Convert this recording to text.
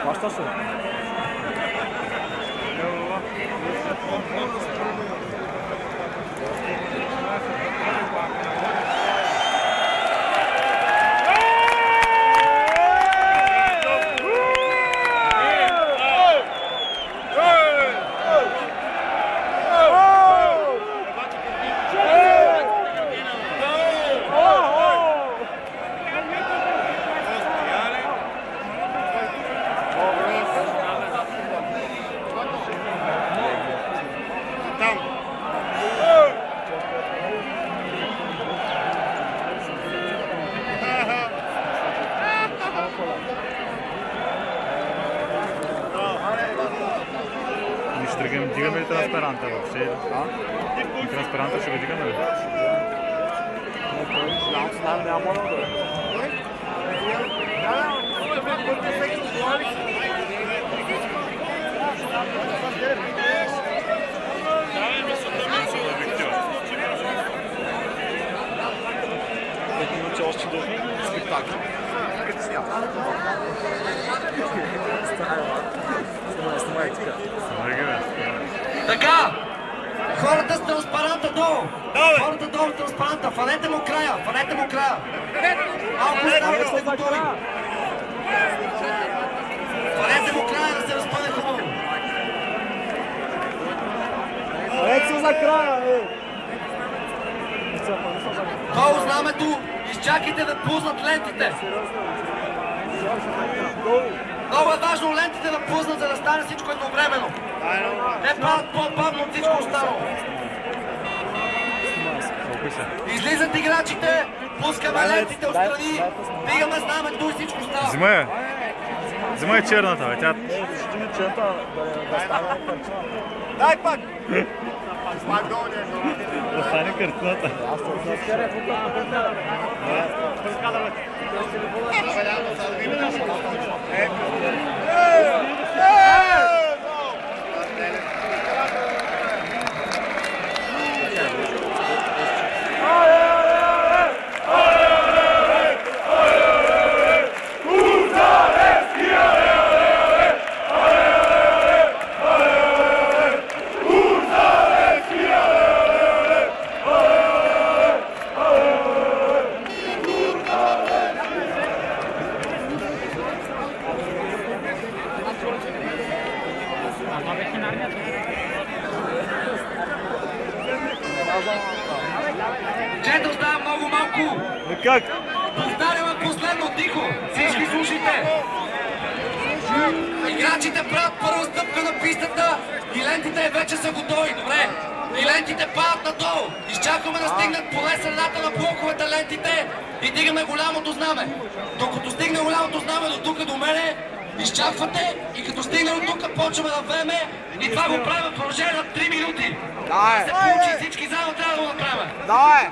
Başta sor. Дигаме ли транспаранта въобще? И транспаранта ще го дигаме ли? Няма много да минути още до спектакъл. Снимай така. Така! Хората с транспаранта долу! Хората долу с транспаранта! Фанете му края! Фанете му края! Малко става да сте готови! Фанете му края да се разпъне хубаво! Фанете се за края, Долу знамето! Изчакайте да пуснат лентите! Много е важно лентите да пуснат, за да стане всичко едновременно. Те правят по-бавно от всичко останало. Излизат играчите, пускаме лентите отстрани, дигаме знамето и всичко става. Взимай черната, бе. Тя... Дай пак! Остане картината. Чето става много малко. Как? Повтаряме последно, тихо. Всички слушайте. Играчите правят първа стъпка на пистата и лентите вече са готови. Добре. И лентите падат надолу. Изчакваме да стигнат поне средата на блоковете лентите и дигаме голямото знаме. Докато стигне голямото знаме до тук до мене, изчаквате и като стигне до тук почваме да време и това го правим в продължение на 3 минути. Да се получи, всички заедно трябва да го направим. Давай!